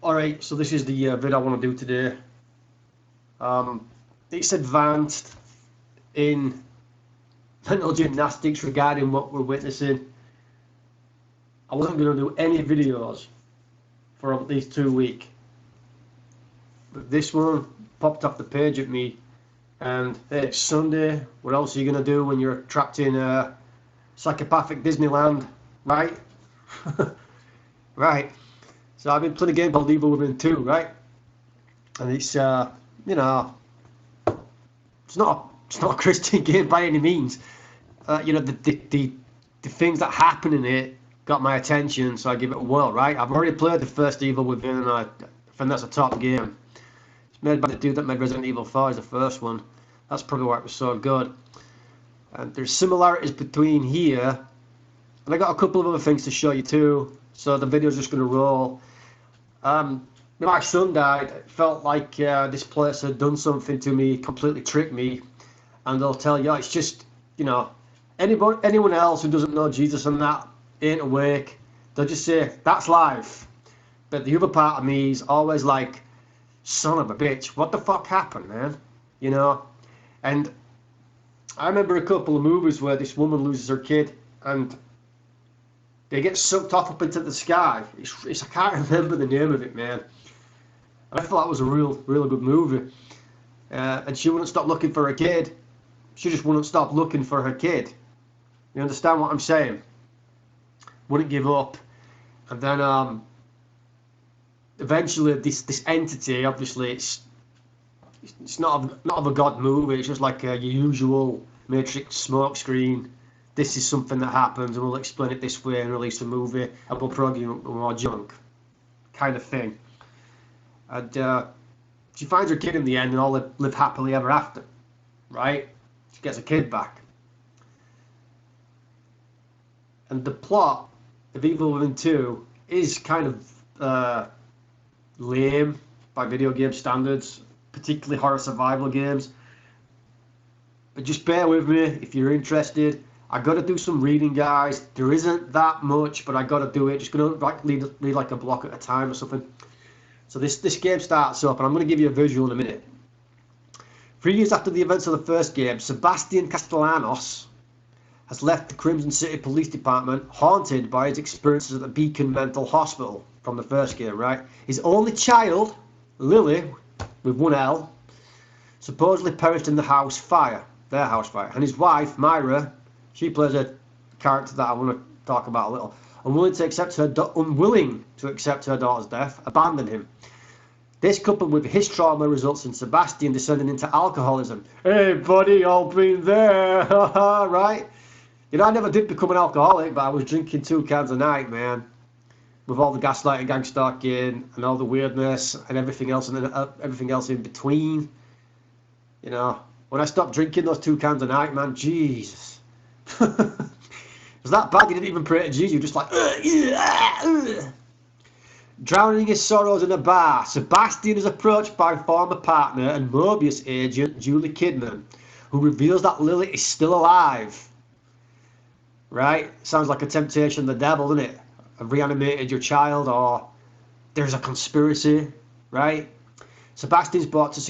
Alright, so this is the vid I want to do today. It's advanced in mental gymnastics regarding what we're witnessing. I wasn't going to do any videos for at least 2 weeks. But this one popped off the page at me, and hey, it's Sunday. What else are you going to do when you're trapped in psychopathic Disneyland, right? Right. So I've been playing a game called Evil Within 2, right? And it's you know, it's not a Christian game by any means. You know, the things that happen in it got my attention, so I give it a whirl, right? I've already played the first Evil Within, and I think that's a top game. It's made by the dude that made Resident Evil 4 is the first one. That's probably why it was so good. And there's similarities between here, and I got a couple of other things to show you too. So the video's just going to roll. When my son died, it felt like this place had done something to me, completely tricked me. And they'll tell you, oh, it's just, you know, anyone else who doesn't know Jesus and that ain't awake. They'll just say, that's life. But the other part of me is always like, son of a bitch, what the fuck happened, man? You know? And I remember a couple of movies where this woman loses her kid and they get sucked off up into the sky. I can't remember the name of it, man. And I thought that was a real good movie. And she wouldn't stop looking for her kid. She just wouldn't stop looking for her kid. You understand what I'm saying? Wouldn't give up. And then eventually this entity, obviously it's not of a god movie. It's just like your usual Matrix smoke screen. This is something that happens, and we'll explain it this way and release a movie, and we'll program more junk, kind of thing. And she finds her kid in the end, and all live happily ever after, right? She gets her kid back. And the plot of Evil Within 2 is kind of lame by video game standards, particularly horror survival games. But just bear with me if you're interested. I got to do some reading, guys. There isn't that much, but I got to do it. Just gonna read like a block at a time or something. So this game starts up, and I'm going to give you a visual in a minute. 3 years after the events of the first game, Sebastian Castellanos has left the Crimson City Police Department, haunted by his experiences at the Beacon Mental Hospital from the first game, right? His only child, Lily, with one L, supposedly perished in the house fire, their house fire, and his wife, Myra, she plays a character that I want to talk about a little, unwilling to accept her daughter's death, abandoned him. This, coupled with his trauma, results in Sebastian descending into alcoholism. Hey buddy, I've been there, right? You know, I never did become an alcoholic, but I was drinking 2 cans a night, man. With all the gaslighting, gang stalking, and all the weirdness, and everything else in between. You know, when I stopped drinking those 2 cans a night, man, Jesus. It was that bad you didn't even pray to Jesus, you were just like, Drowning his sorrows in a bar, Sebastian is approached by former partner and Mobius agent Julie Kidman, who reveals that Lily is still alive. Right? Sounds like a temptation of the devil, doesn't it? I've reanimated your child, or there's a conspiracy, right? Sebastian's brought to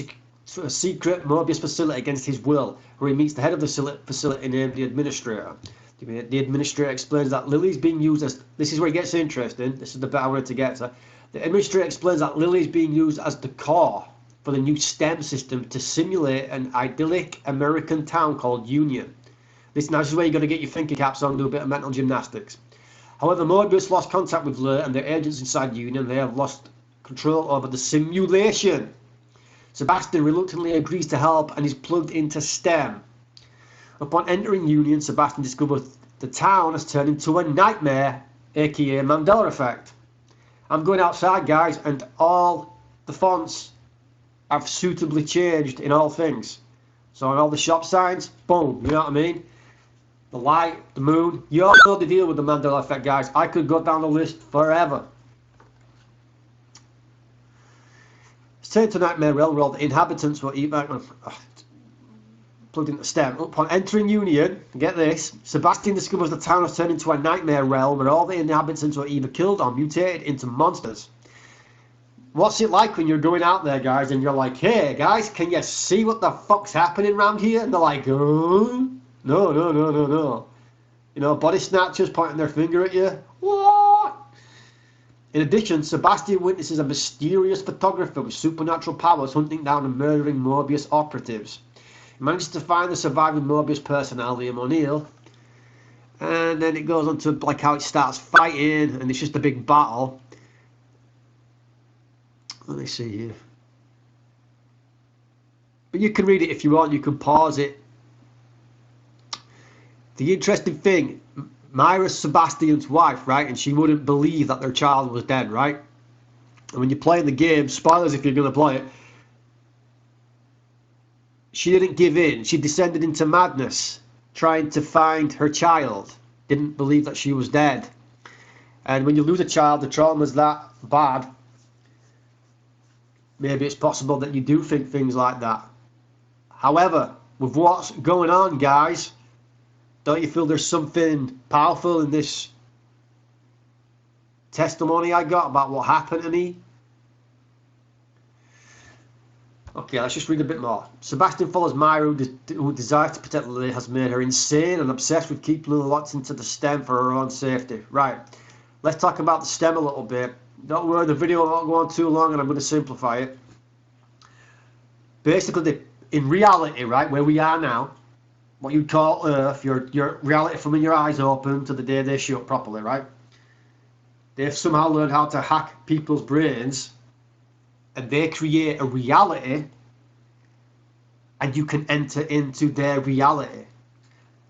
a secret Mobius facility against his will, where he meets the head of the facility named the Administrator. The Administrator explains that Lily's being used as... This is where it gets interesting. This is the bit I wanted to get to. The Administrator explains that Lily's being used as the core for the new STEM system to simulate an idyllic American town called Union. This is where you're going to get your thinking caps on and do a bit of mental gymnastics. However, Mobius lost contact with Lily and their agents inside Union. They have lost control over the simulation. Sebastian reluctantly agrees to help and is plugged into STEM. Upon entering Union, Sebastian discovers the town has turned into a nightmare, aka Mandela effect. I'm going outside, guys, and all the fonts have suitably changed in all things. So on all the shop signs, boom, you know what I mean? The light, the moon, you all know the deal with the Mandela effect, guys. I could go down the list forever. It's turned to Nightmare Railroad. The inhabitants were plugged into STEM. Upon entering Union, get this, Sebastian discovers the town has turned into a nightmare realm where all the inhabitants were either killed or mutated into monsters. What's it like when you're going out there, guys, and you're like, hey, guys, can you see what the fuck's happening around here? And they're like, oh, no, no, no, no, no. You know, body snatchers pointing their finger at you. What? In addition, Sebastian witnesses a mysterious photographer with supernatural powers hunting down and murdering Mobius operatives. He manages to find the surviving Mobius personnel, Liam O'Neill, and then it goes on to like how it starts fighting, and it's just a big battle. Let me see here. But you can read it if you want, you can pause it. The interesting thing, Myra's Sebastian's wife, right? And she wouldn't believe that their child was dead, right? And when you're playing the game, spoilers if you're going to play it, she didn't give in. She descended into madness, trying to find her child. Didn't believe that she was dead. And when you lose a child, the trauma's that bad. Maybe it's possible that you do think things like that. However, with what's going on, guys, don't you feel there's something powerful in this testimony I got about what happened to me? Okay, let's just read a bit more. Sebastian follows Myra, who desires to protect Lily, has made her insane and obsessed with keeping Lily locked into the stem for her own safety. Right, let's talk about the stem a little bit. Don't worry, the video won't go on too long and I'm going to simplify it. Basically, in reality, right, where we are now, what you'd call Earth, your reality from when your eyes open to the day they shut properly, right? They've somehow learned how to hack people's brains and they create a reality and you can enter into their reality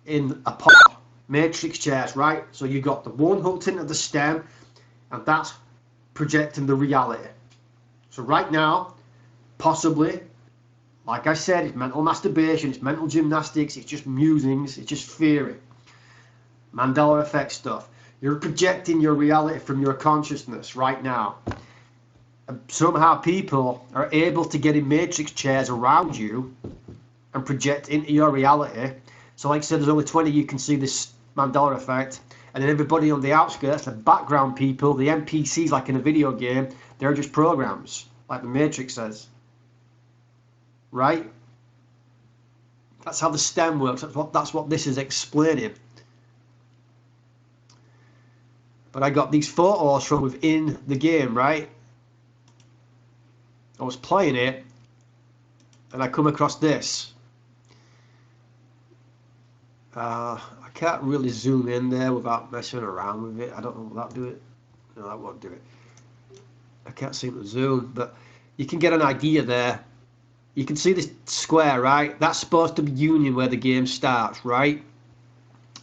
in a pod, matrix chairs, right? So you got the one hooked into the stem and that's projecting the reality. So right now, possibly, like I said, it's mental masturbation, it's mental gymnastics, it's just musings, it's just theory. Mandela effect stuff. You're projecting your reality from your consciousness right now. And somehow people are able to get in matrix chairs around you and project into your reality. So like I said, there's only 20 you can see this Mandela effect. And then everybody on the outskirts, the background people, the NPCs like in a video game, they're just programs, like the Matrix says. Right? That's how the stem works. That's what this is explaining. But I got these photos from within the game, right? I was playing it and I come across this. I can't really zoom in there without messing around with it. I don't know, will that do it? No, that won't do it. I can't seem to zoom, but you can get an idea there. You can see this square, right? That's supposed to be Union where the game starts, right?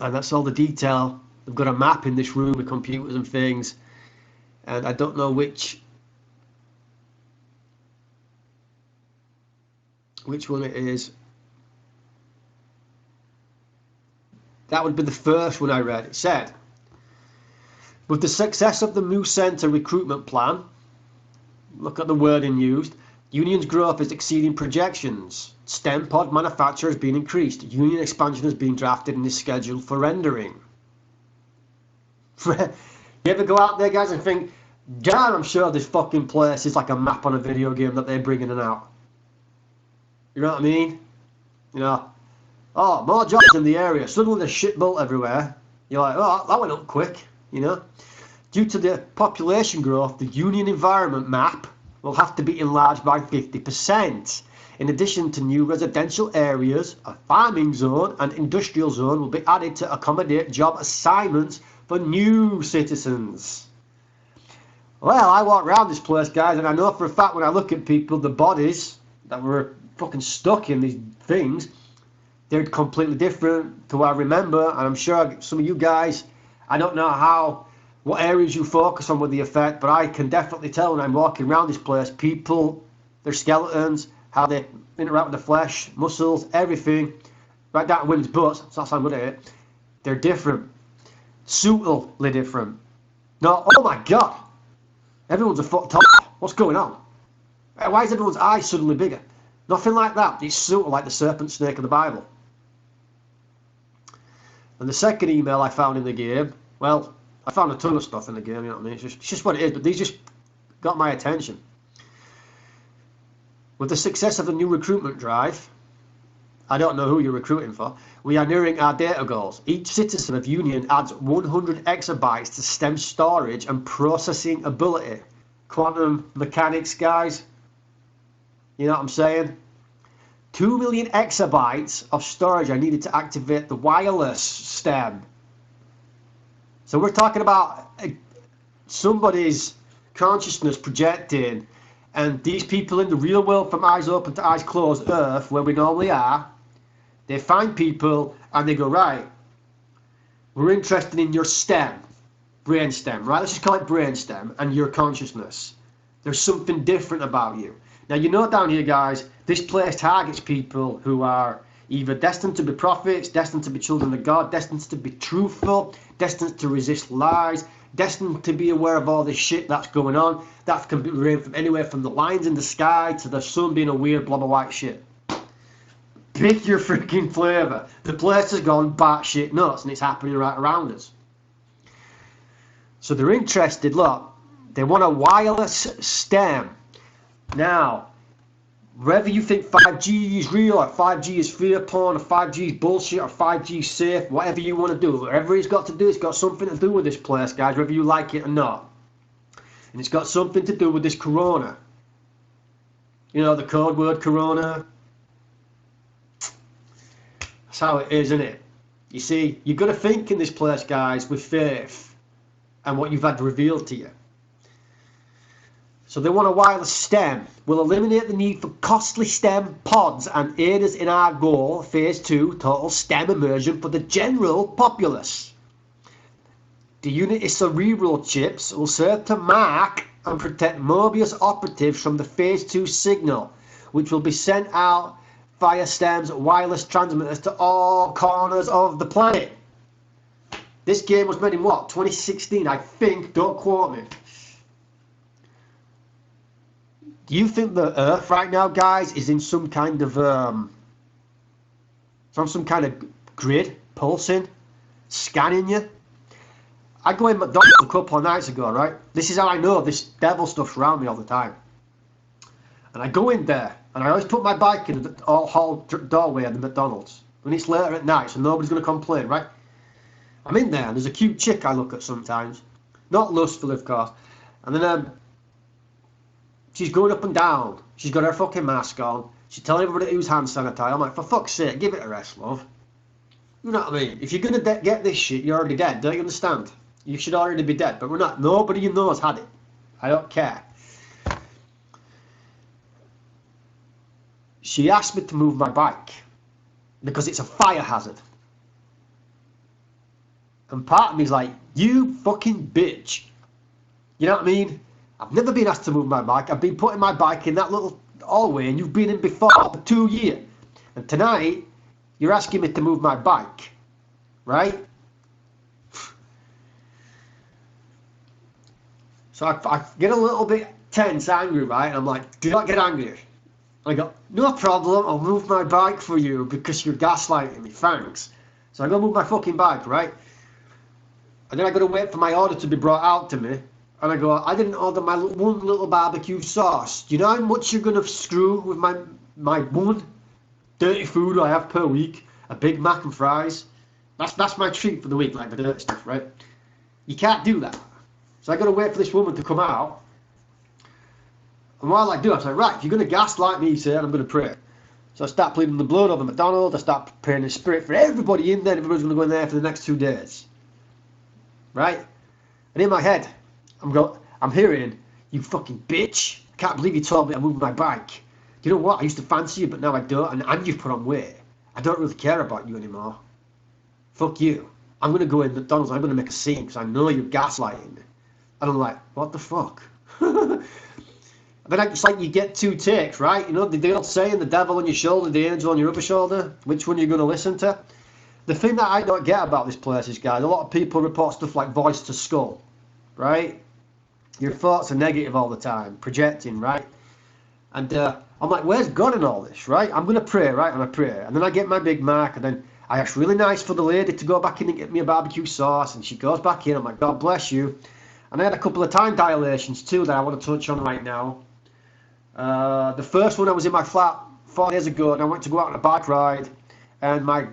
And that's all the detail. They've got a map in this room with computers and things. And I don't know which one it is. That would be the first one I read. It said, with the success of the new centre recruitment plan, look at the wording used, Union's growth is exceeding projections. STEM pod manufacture has been increased. Union expansion has been drafted and is scheduled for rendering. You ever go out there, guys, and think, God, I'm sure this fucking place is like a map on a video game that they're bringing it out. You know what I mean? You know, oh, more jobs in the area. Suddenly there's shit built everywhere. You're like, oh, that went up quick, you know. Due to the population growth, the Union environment map will have to be enlarged by 50%. In addition to new residential areas, a farming zone and industrial zone will be added to accommodate job assignments for new citizens. Well, I walk around this place, guys, and I know for a fact when I look at people, the bodies that were fucking stuck in these things, they're completely different to what I remember. And I'm sure some of you guys, I don't know what areas you focus on with the effect, but I can definitely tell when I'm walking around this place, people, their skeletons, how they interact with the flesh, muscles, everything, right down to women's butts, so that's how I'm good at it. They're different. Subtly different. No, oh my god! Everyone's a foot tall. What's going on? Why is everyone's eyes suddenly bigger? Nothing like that. It's subtle like the serpent snake of the Bible. And the second email I found in the game, well, I found a ton of stuff in the game, you know what I mean? It's just what it is, but these just got my attention. With the success of the new recruitment drive, I don't know who you're recruiting for, we are nearing our data goals. Each citizen of Union adds 100 exabytes to STEM storage and processing ability. Quantum mechanics, guys. You know what I'm saying? 2 million exabytes of storage are needed to activate the wireless STEM. So we're talking about somebody's consciousness projecting, and these people in the real world, from eyes open to eyes closed Earth, where we normally are, they find people and they go, right, we're interested in your STEM, brain STEM, right? Let's just call it brain STEM, and your consciousness. There's something different about you. Now, you know down here, guys, this place targets people who are either destined to be prophets, destined to be children of God, destined to be truthful, destined to resist lies, destined to be aware of all this shit that's going on. That can be from anywhere from the lines in the sky to the sun being a weird blob of white shit. Pick your freaking flavour. The place has gone batshit nuts, and it's happening right around us. So they're interested, look, they want a wireless STEM. Now, whether you think 5G is real, or 5G is fear porn, or 5G is bullshit, or 5G is safe, whatever you want to do, whatever it's got to do, it's got something to do with this place, guys, whether you like it or not. And it's got something to do with this corona. You know, the code word corona. That's how it is, isn't it? You see, you've got to think in this place, guys, with faith and what you've had revealed to you. So they want a wireless STEM. Will eliminate the need for costly STEM pods and aid us in our goal, phase 2, total STEM immersion for the general populace. The Unity cerebral chips will serve to mark and protect Mobius operatives from the phase 2 signal, which will be sent out via STEM's wireless transmitters to all corners of the planet. This game was made in what, 2016, I think, don't quote me. Do you think the Earth right now, guys, is in some kind of grid, pulsing, scanning you? I go in McDonald's a couple of nights ago, right? This is how I know this devil stuff's around me all the time. And I go in there, and I always put my bike in the hall doorway of the McDonald's when it's later at night, so nobody's going to complain, right? I'm in there, and there's a cute chick I look at sometimes. Not lustfully, of course. And then she's going up and down. She's got her fucking mask on. She's telling everybody to use hand sanitizer. I'm like, for fuck's sake, give it a rest, love. You know what I mean? If you're going to get this shit, you're already dead. Don't you understand? You should already be dead, but we're not. Nobody you know has had it. I don't care. She asked me to move my bike because it's a fire hazard. And part of me's like, you fucking bitch. You know what I mean? I've never been asked to move my bike. I've been putting my bike in that little hallway, and you've been in before for 2 years. And tonight, you're asking me to move my bike, right? So I get a little bit tense, angry, right? And I'm like, do not get angry. I go, no problem, I'll move my bike for you because you're gaslighting me, thanks. So I go move my fucking bike, right? And then I got to wait for my order to be brought out to me. And I go, I didn't order my one little barbecue sauce. Do you know how much you're going to screw with my one dirty food I have per week? A Big Mac and fries? That's my treat for the week, like the dirty stuff, right? You can't do that. So I got to wait for this woman to come out. And while I do, I say, right, if you're going to gaslight me, sir, I'm going to pray. So I start pleading the blood over McDonald's. I start praying in spirit for everybody in there. Everybody's going to go in there for the next 2 days. Right? And in my head, I'm hearing, you fucking bitch. I can't believe you told me to move my bike. You know what? I used to fancy you, but now I don't. And you've put on weight. I don't really care about you anymore. Fuck you. I'm going to go in McDonald's. I'm going to make a scene because I know you're gaslighting me. And I'm like, what the fuck? Then it's like you get 2 takes, right? You know, the old saying, the devil on your shoulder, the angel on your other shoulder. Which one are you going to listen to? The thing that I don't get about this place is, guys, a lot of people report stuff like voice to skull, right? Your thoughts are negative all the time, projecting, right? And I'm like, where's God in all this, right? I'm going to pray, right? And I pray. And then I get my Big Mac, and then I ask really nice for the lady to go back in and get me a barbecue sauce, and she goes back in. I'm like, God bless you. And I had a couple of time dilations, too, that I want to touch on right now. The first one I was in my flat 4 days ago, and I went to go out on a bike ride, and my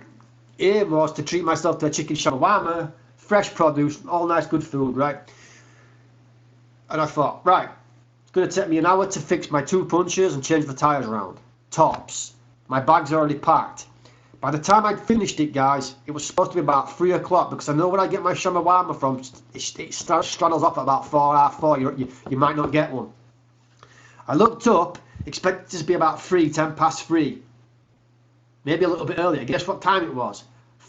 aim was to treat myself to a chicken shawarma, fresh produce, all nice good food, right? And I thought, right, it's going to take me an hour to fix my 2 punches and change the tyres around. Tops. My bag's already packed. By the time I'd finished it, guys, it was supposed to be about 3 o'clock, because I know where I get my shawarma from, it straddles off at about 4, half 4, you might not get one. I looked up, expected it to be about 3, 10 past 3. Maybe a little bit earlier. Guess what time it was?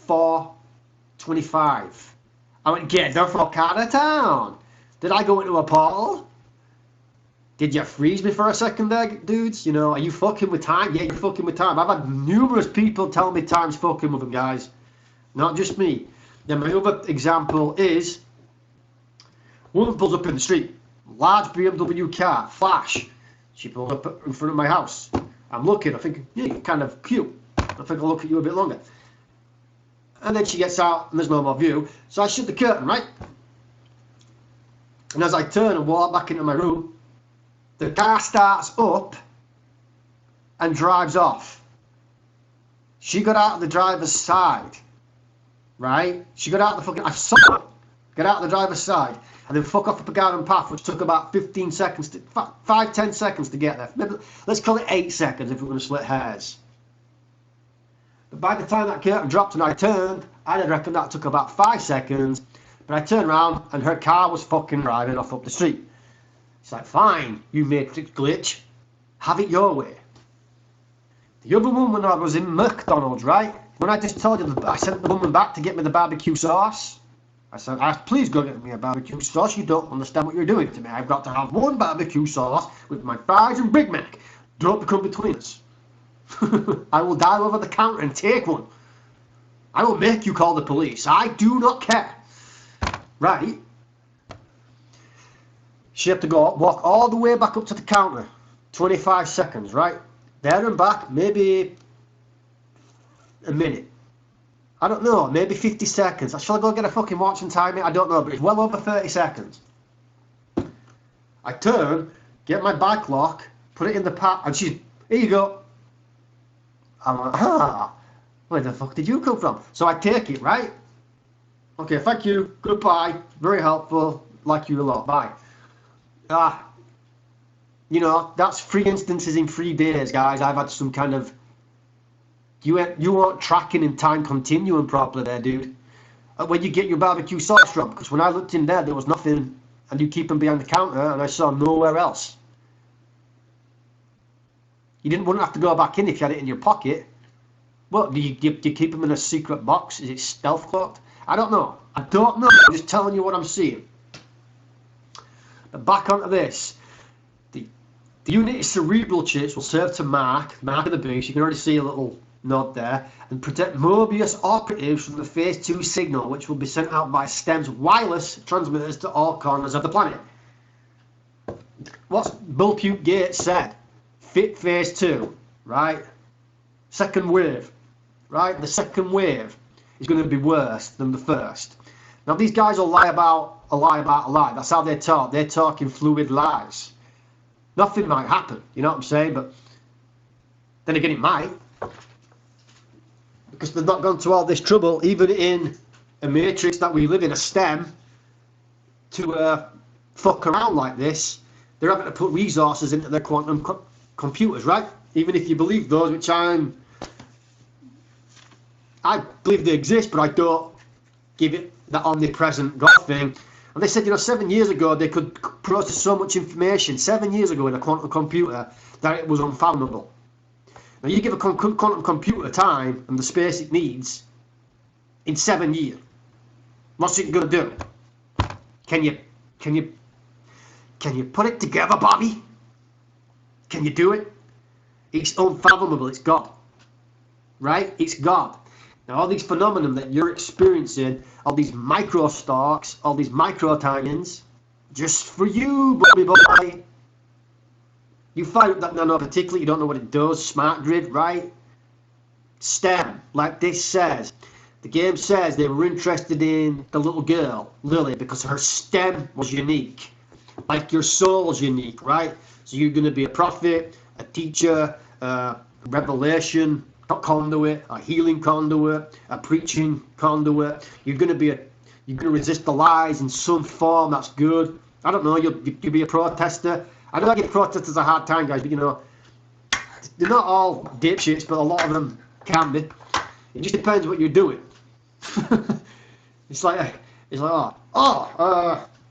4:25. I went, get the fuck out of town. Did I go into a portal? Did you freeze me for a second there, dudes? You know, are you fucking with time? Yeah, you're fucking with time. I've had numerous people tell me time's fucking with them, guys. Not just me. Then my other example is, woman pulls up in the street. Large BMW car, flash. She pulled up in front of my house. I'm looking, I think, yeah, you're kind of cute. I think I'll look at you a bit longer. And then she gets out and there's no more view. So I shut the curtain, right? And as I turn and walk back into my room, the car starts up and drives off. She got out of the driver's side, right? She got out of the fucking, I saw her get out of the driver's side and then fuck off up a garden path, which took about 15 seconds, 5-10 seconds to get there. Maybe, let's call it 8 seconds if we're going to split hairs. But by the time that curtain dropped and I turned, I'd reckon that took about 5 seconds. But I turned around and her car was fucking driving off up the street. It's like, fine, you matrix glitch, have it your way. The other woman, I was in McDonald's, right? When I just told you, I sent the woman back to get me the barbecue sauce. I said, please go get me a barbecue sauce. You don't understand what you're doing to me. I've got to have one barbecue sauce with my fries and Big Mac. Don't come between us. I will dial over the counter and take one. I will make you call the police. I do not care. Right? She had to walk all the way back up to the counter. 25 seconds, right? There and back, maybe a minute. I don't know, maybe 50 seconds. Shall I go get a fucking watch and time it? I don't know, but it's well over 30 seconds. I turn, get my bike lock, put it in the pack, and she's, here you go. I'm like, where the fuck did you come from? So I take it, right? Okay, thank you, goodbye, very helpful, like you a lot, bye. You know, that's 3 instances in 3 days, guys. I've had some kind of, you weren't tracking in time continuum properly there, dude. When you get your barbecue sauce from, because when I looked in there was nothing, and you keep them behind the counter, and I saw nowhere else. You wouldn't have to go back in if you had it in your pocket. What, do you keep them in a secret box? Is it stealth cloaked? I don't know. I'm just telling you what I'm seeing. But back onto this. The unit cerebral chips will serve to mark of the beast. You can already see a little nod there, and protect Mobius operatives from the phase 2 signal, which will be sent out by STEM's wireless transmitters to all corners of the planet. What's Bullpute Gates said? Fit phase 2, right? Second wave, right? The second wave is going to be worse than the first. Now these guys will lie about a lie. That's how they talk. They're talking fluid lies. Nothing might happen, you know what I'm saying? But then again, it might. Because they've not gone to all this trouble, even in a matrix that we live in, a STEM, to fuck around like this. They're having to put resources into their quantum computers, right? Even if you believe those, which I believe they exist, but I don't give it that omnipresent God thing. And they said, you know, 7 years ago they could process so much information, 7 years ago in a quantum computer, that it was unfathomable. Now you give a quantum computer time and the space it needs in 7 years. What's it gonna do? Can you put it together, Bobby? Can you do it? It's unfathomable. It's God, right? It's God. Now all these phenomena that you're experiencing, all these micro stalks, all these micro timings, just for you, Bobby boy. You find that nano particularly, you don't know what it does. Smart grid, right? STEM, like this says. The game says they were interested in the little girl, Lily, because her STEM was unique. Like your soul's unique, right? So you're going to be a prophet, a teacher, a revelation conduit, a healing conduit, a preaching conduit. You're going to resist the lies in some form. That's good. I don't know. You'll be a protester. I know I give protesters a hard time, guys, but you know, they're not all dipshits, but a lot of them can be. It just depends what you're doing. It's like we're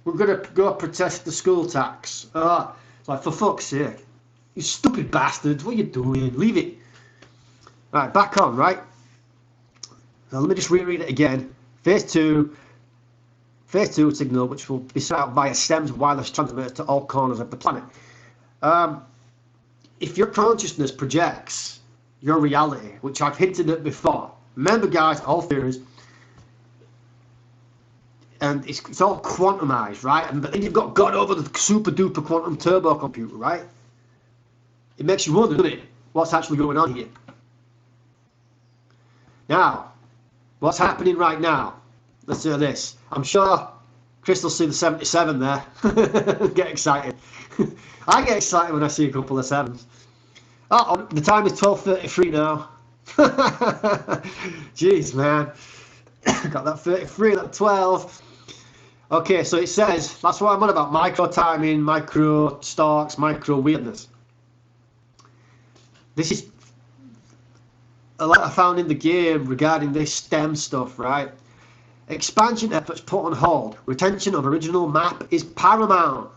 gonna go protest the school tax. It's like, for fuck's sake, you stupid bastards, what are you doing? Leave it. Right, back on, right? Now let me just reread it again. Phase two signal, which will be sent out via STEM's wireless transmitter to all corners of the planet. If your consciousness projects your reality, which I've hinted at before, remember, guys, all theories, and it's all quantumized, right? And then you've got God over the super duper quantum turbo computer, right? It makes you wonder, doesn't it? What's actually going on here? Now, what's happening right now? Let's do this. I'm sure Chris will see the 77 there. Get excited. I get excited when I see a couple of sevens. Oh, the time is 12:33 now. Jeez, man. Got that 33, that 12. Okay, so it says, that's what I'm on about, micro timing, micro stalks, micro weirdness. This is a lot I found in the game regarding this STEM stuff, right? Expansion efforts put on hold. Retention of original map is paramount.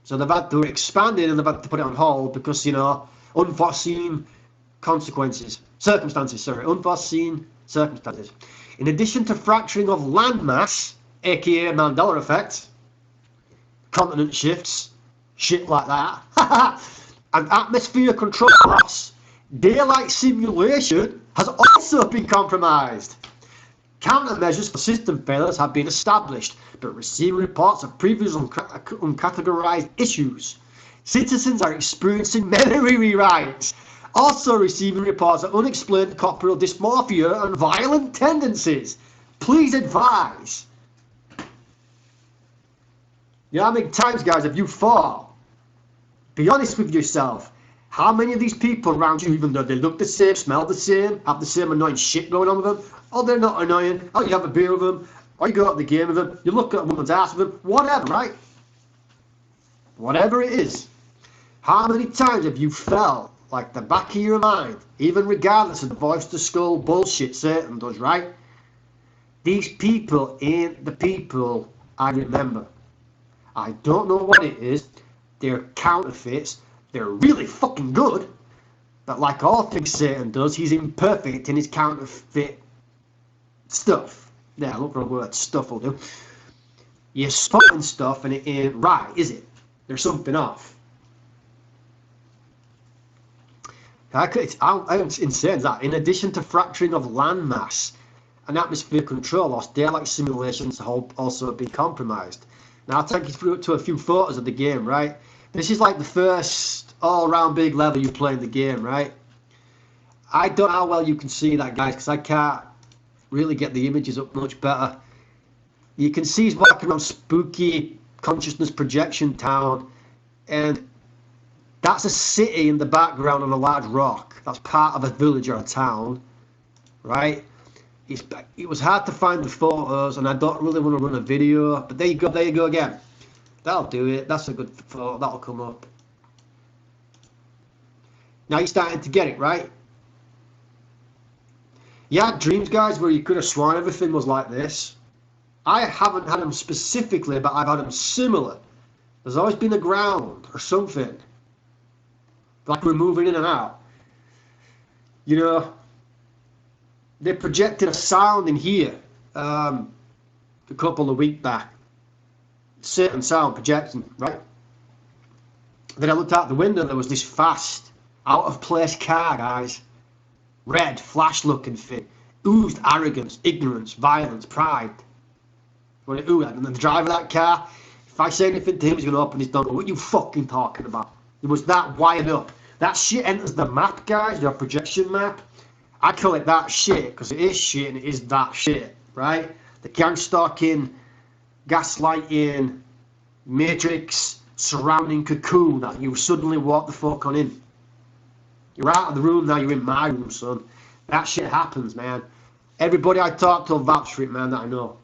So they're expanding and they've had to put it on hold because, you know, unforeseen circumstances. Unforeseen circumstances. In addition to fracturing of landmass, aka Mandela effect, continent shifts, shit like that, and atmosphere control loss, daylight simulation has also been compromised. Countermeasures for system failures have been established, but receiving reports of previous uncategorized issues. Citizens are experiencing memory rewrites, also receiving reports of unexplained corporal dysmorphia and violent tendencies. Please advise. You know how many times, guys, have you fought? Be honest with yourself. How many of these people around you, even though they look the same, smell the same, have the same annoying shit going on with them, or they're not annoying, or you have a beer with them, or you go out the game with them, you look at a woman's ass with them, whatever, right? Whatever it is. How many times have you felt like the back of your mind, even regardless of the voice to skull bullshit Satan does, right? These people ain't the people I remember. I don't know what it is. They're counterfeits. They're really fucking good. But like all things Satan does, he's imperfect in his counterfeit stuff. Yeah, look for a word. Stuff will do. You're spotting stuff and it ain't right, is it? There's something off. It's insane that. In addition to fracturing of landmass and atmosphere control loss, daylight simulations have also been compromised. Now I'll take you through to a few photos of the game, right? This is like the first all-around big level you play in the game, right? I don't know how well you can see that, guys, because I can't really get the images up much better. You can see he's walking around spooky consciousness projection town, and that's a city in the background on a large rock. That's part of a village or a town, right? It was hard to find the photos, and I don't really want to run a video, but there you go again. That'll do it. That's a good photo. That'll come up. Now you're starting to get it, right? You had dreams, guys, where you could have sworn everything was like this. I haven't had them specifically, but I've had them similar. There's always been a ground or something. Like we're moving in and out. You know, they projected a sound in here a couple of weeks back. Certain sound projecting, right? Then I looked out the window, there was this fast, out of place car, guys. Red, flash looking thing. Oozed arrogance, ignorance, violence, pride. And the driver of that car, if I say anything to him, he's going to open his door. What are you fucking talking about? It was that wired up. That shit enters the map, guys, your projection map. I call it that shit because it is shit and it is that shit, right? The gang stalking, gaslighting, matrix surrounding cocoon that you suddenly walk the fuck on in. You're out of the room now, you're in my room, son. That shit happens, man. Everybody I talk to will vouch for it, man, that I know.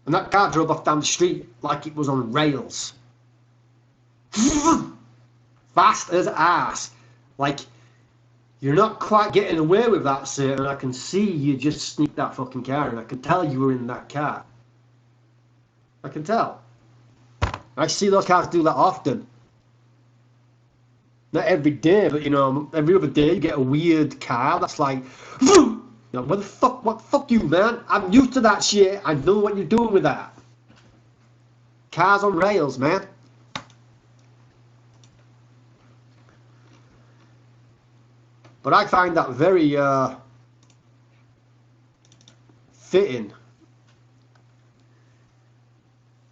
And that car drove off down the street like it was on rails. Fast as ass. Like, you're not quite getting away with that, sir, and I can see you just sneaked that fucking car, and I can tell you were in that car. I can tell. I see those cars do that often. Not every day, but, you know, every other day you get a weird car that's like, you know, what the fuck you, man? I'm used to that shit. I know what you're doing with that. Cars on rails, man. But I find that very fitting.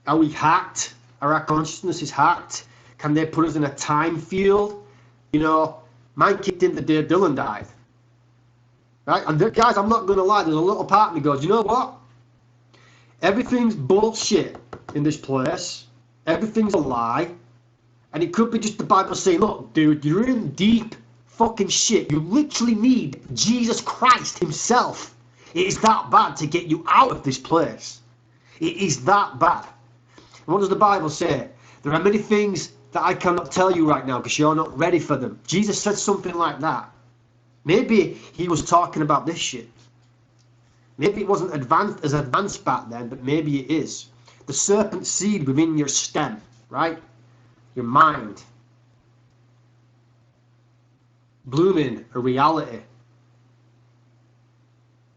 Are we hacked? Are our consciousness is hacked? Can they put us in a time field? You know, mine kicked in the day Dylan died. Right? And guys, I'm not going to lie, there's a little part of me goes, you know what? Everything's bullshit in this place. Everything's a lie. And it could be just the Bible saying, look, dude, you're in deep fucking shit. You literally need Jesus Christ himself. It is that bad to get you out of this place. It is that bad. And what does the Bible say? There are many things that I cannot tell you right now because you're not ready for them. Jesus said something like that. Maybe he was talking about this shit. Maybe it wasn't advanced back then, but maybe it is. The serpent seed within your stem, right? Your mind. Blooming a reality.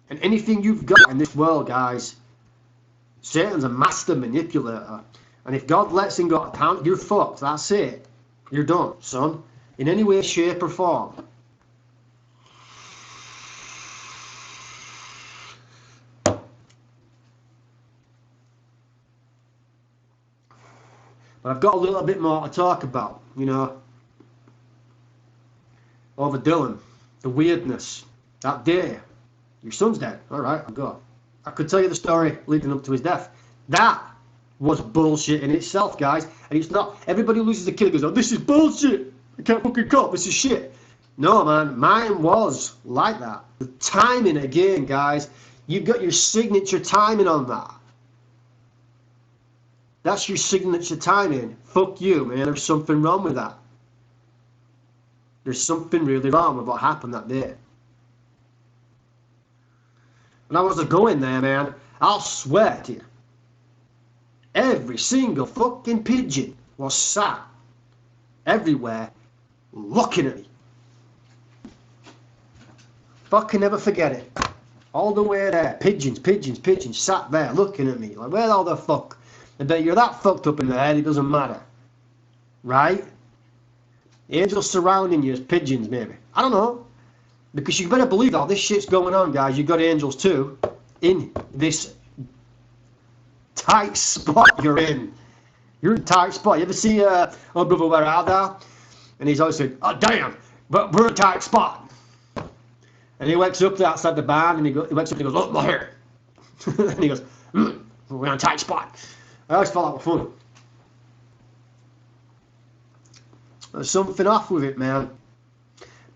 And anything you've got in this world, guys, Satan's a master manipulator. And if God lets him go to town, you're fucked. That's it. You're done, son. In any way, shape, or form. But I've got a little bit more to talk about, you know. Over Dylan. The weirdness. That day. Your son's dead. Alright, I'll go. I could tell you the story leading up to his death. That was bullshit in itself, guys. And it's not. Everybody who loses a kid and goes, oh, this is bullshit. I can't fucking cope. This is shit. No, man. Mine was like that. The timing again, guys. You've got your signature timing on that. That's your signature timing. Fuck you, man. There's something wrong with that. There's something really wrong with what happened that day. And I was going there, man. I'll swear to you. Every single fucking pigeon was sat everywhere looking at me. Fucking never forget it. All the way there. Pigeons sat there looking at me. Like, where all the fuck? I bet you're that fucked up in the head, it doesn't matter. Right? Angels surrounding you as pigeons, maybe. I don't know. Because you better believe all this shit's going on, guys. You've got angels too. In this tight spot you're in. You're in a tight spot. You ever see Oh Brother, Where Art Thou? And he's always saying, oh damn, but we're in a tight spot. And he wakes up outside the barn and he wakes up and he goes, look my hair. And he goes, we're in a tight spot. I always thought that was funny. There's something off with it, man.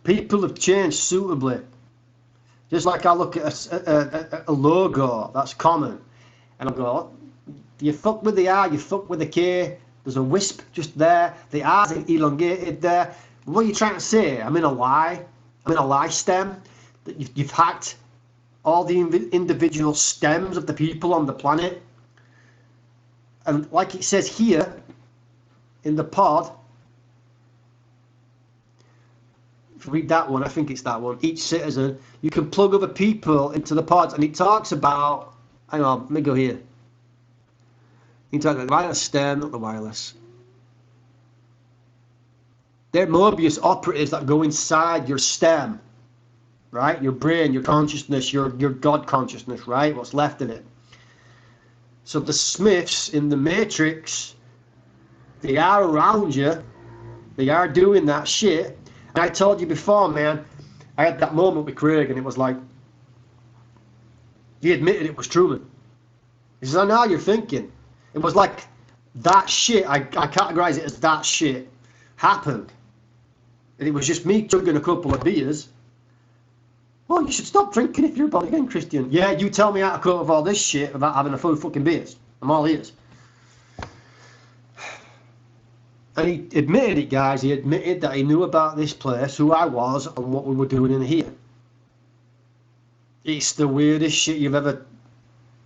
People have changed suitably. Just like I look at a logo that's common, and I go, you fuck with the R, you fuck with the K, there's a wisp just there, the R's elongated there. What are you trying to say? I'm in a lie. I'm in a lie stem. That you've hacked all the individual stems of the people on the planet. And like it says here, in the pod, if you read that one, I think it's that one, each citizen, you can plug other people into the pods, and it talks about, hang on, let me go here. You can talk about the wireless stem, not the wireless. They're Mobius operatives that go inside your stem, right? Your brain, your consciousness, your God consciousness, right? What's left in it. So the Smiths in the Matrix, they are around you. They are doing that shit. And I told you before, man, I had that moment with Craig and it was like, he admitted it was Truman. He says, I know how you're thinking. It was like that shit, I categorise it as that shit, happened. And it was just me chugging a couple of beers. Well, you should stop drinking if you're a born again Christian. Yeah, you tell me how to cope with all this shit about having a full fucking beers. I'm all ears. And he admitted it, guys. He admitted that he knew about this place, who I was, and what we were doing in here. It's the weirdest shit you've ever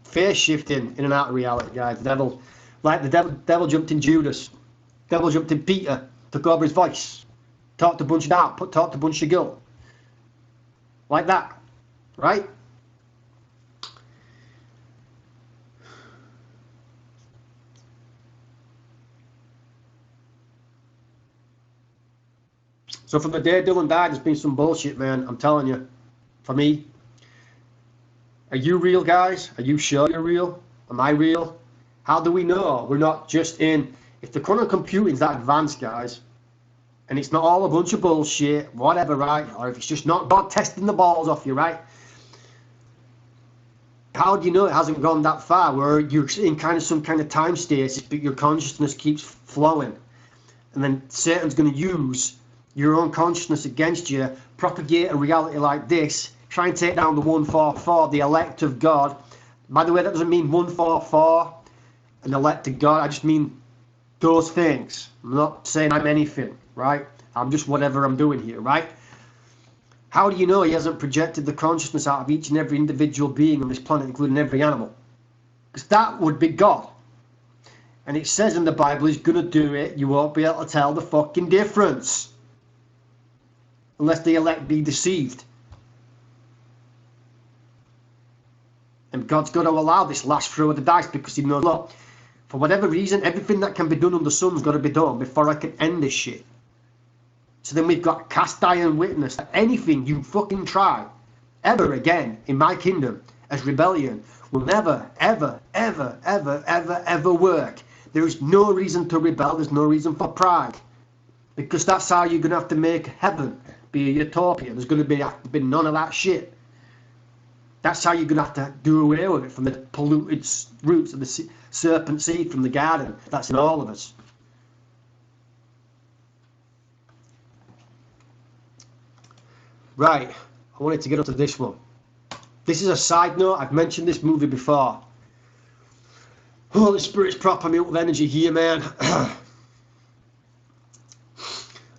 face shifting in and out of reality, guys. The devil, like the devil jumped in Judas. Devil jumped in Peter, took over his voice, talked a bunch of doubt, talked a bunch of guilt. Like that, right? So from the day Dylan died, there's been some bullshit, man. I'm telling you. For me. Are you real, guys? Are you sure you're real? Am I real? How do we know we're not just in... If the quantum computing's that advanced, guys, and it's not all a bunch of bullshit, whatever, right? Or if it's just not God testing the balls off you, right? How do you know it hasn't gone that far where you're in kind of some kind of time stasis, but your consciousness keeps flowing? And then Satan's going to use your own consciousness against you, propagate a reality like this, try and take down the 144, the elect of God. By the way, that doesn't mean 144, an elect of God. I just mean those things. I'm not saying I'm anything, right? I'm just whatever I'm doing here, right? How do you know he hasn't projected the consciousness out of each and every individual being on this planet, including every animal? Because that would be God. And it says in the Bible he's going to do it. You won't be able to tell the fucking difference. Unless the elect be deceived. And God's going to allow this last throw of the dice because he knows, look, for whatever reason, everything that can be done under the sun's got to be done before I can end this shit. So then we've got cast iron witness that anything you fucking try ever again in my kingdom as rebellion will never, ever, ever, ever, ever, ever work. There is no reason to rebel. There's no reason for pride. Because that's how you're going to have to make heaven be a utopia. There's going to be none of that shit. That's how you're going to have to do away with it from the polluted roots of the serpent seed from the garden. That's in all of us. Right, I wanted to get up to this one. This is a side note. I've mentioned this movie before. Holy Spirit's propping me up with energy here, man.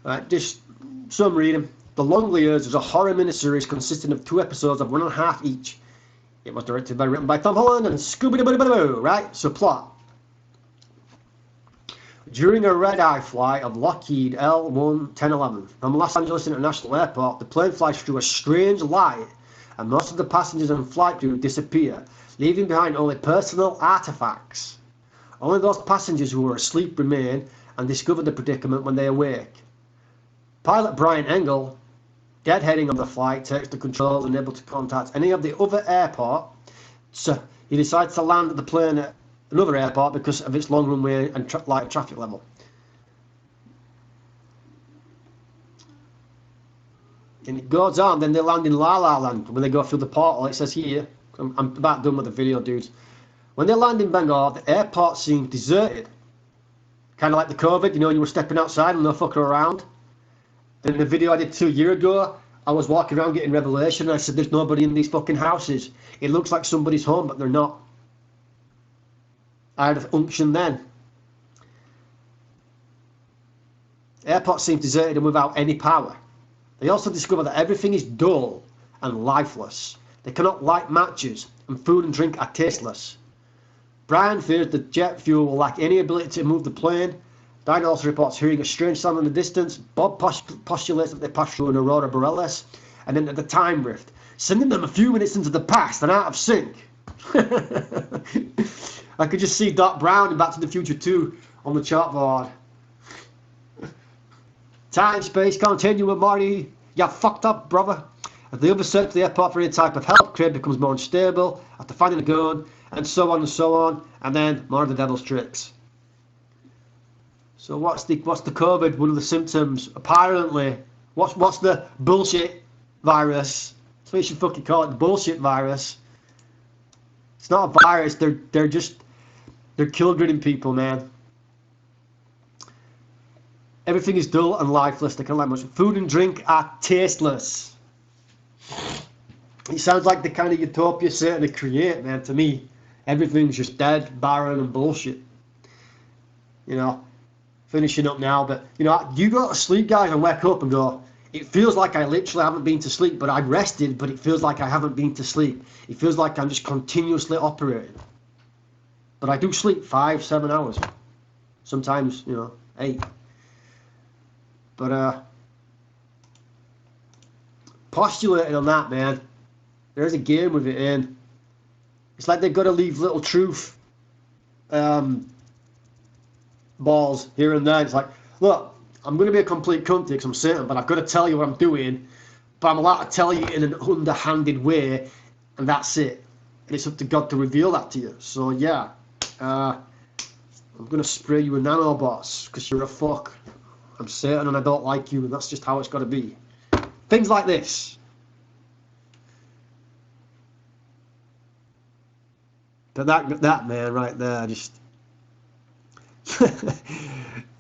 Right, just some reading. The Lonely Years is a horror miniseries consisting of 2 episodes of 1.5 each. It was directed and written by Tom Holland and Scooby-Doo, right? So plot. During a red-eye flight of Lockheed L-1011 from Los Angeles International Airport, the plane flies through a strange light and most of the passengers and flight crew disappear, leaving behind only personal artifacts. Only those passengers who were asleep remain and discover the predicament when they awake. Pilot Brian Engel, deadheading on the flight, takes the controls and able to contact any of the other airport. So he decides to land the plane at another airport because of its long runway and light traffic level. And it goes on, then they land in La La Land when they go through the portal. It says here, I'm about done with the video, dudes. When they land in Bangor, the airport seems deserted. Kind of like the COVID, you know, you were stepping outside and no fucker around. And in the video I did 2 years ago, I was walking around getting revelation and I said, there's nobody in these fucking houses. It looks like somebody's home, but they're not. I had an unction then. Airport seems deserted and without any power. They also discover that everything is dull and lifeless. They cannot light matches and food and drink are tasteless. Brian fears that jet fuel will lack any ability to move the plane. Diane also reports hearing a strange sound in the distance. Bob postulates that they pass through an aurora borealis and enter the time rift, sending them a few minutes into the past and out of sync. I could just see Doc Brown in Back to the Future 2 on the chalkboard. Time, space, continuum, Marty. You fucked up, brother. As the others search the airport for any type of help, Craig becomes more unstable after finding a gun, and so on and so on, and then more of the devil's tricks. So what's the COVID? One of the symptoms, apparently. What's the bullshit virus? That's what you should fucking call it, the bullshit virus. It's not a virus. They're kill-gridding people, man. Everything is dull and lifeless. They can't like much. Food and drink are tasteless. It sounds like the kind of utopia Satan to create, man, to me. Everything's just dead, barren, and bullshit. You know, finishing up now, but, you know, you go to sleep, guys, and wake up and go, it feels like I literally haven't been to sleep, but I rested, but it feels like I haven't been to sleep. It feels like I'm just continuously operating. But I do sleep 5, 7 hours. Sometimes, you know, 8. But, postulating on that, man, there's a game with it in. It's like they've got to leave little truth balls here and there. It's like, look, I'm going to be a complete cunt because I'm certain, but I've got to tell you what I'm doing, but I'm allowed to tell you in an underhanded way, and that's it. And it's up to God to reveal that to you. So, yeah, I'm going to spray you with nanobots because you're a fuck. I'm certain and I don't like you, and that's just how it's got to be. Things like this. But that man right there, just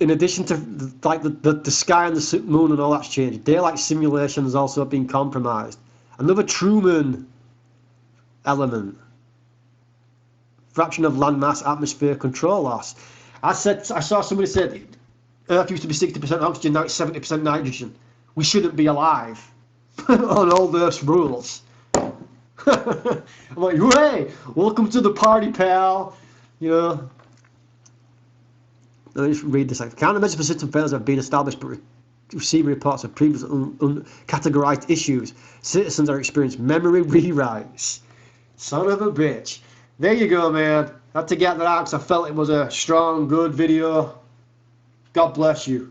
in addition to like the sky and the moon and all that's changed, daylight simulation has also been compromised. Another Truman element. Fraction of landmass atmosphere control loss. I saw somebody said Earth used to be 60% oxygen, now it's 70% nitrogen. We shouldn't be alive on all Earth's rules. I'm like, hey, welcome to the party, pal. You know. Let me just read this. Countermeasures for system failures have been established, but receiving reports of previous uncategorized issues. Citizens are experiencing memory rewrites. Son of a bitch. There you go, man. Had to get that out because I felt it was a strong, good video. God bless you.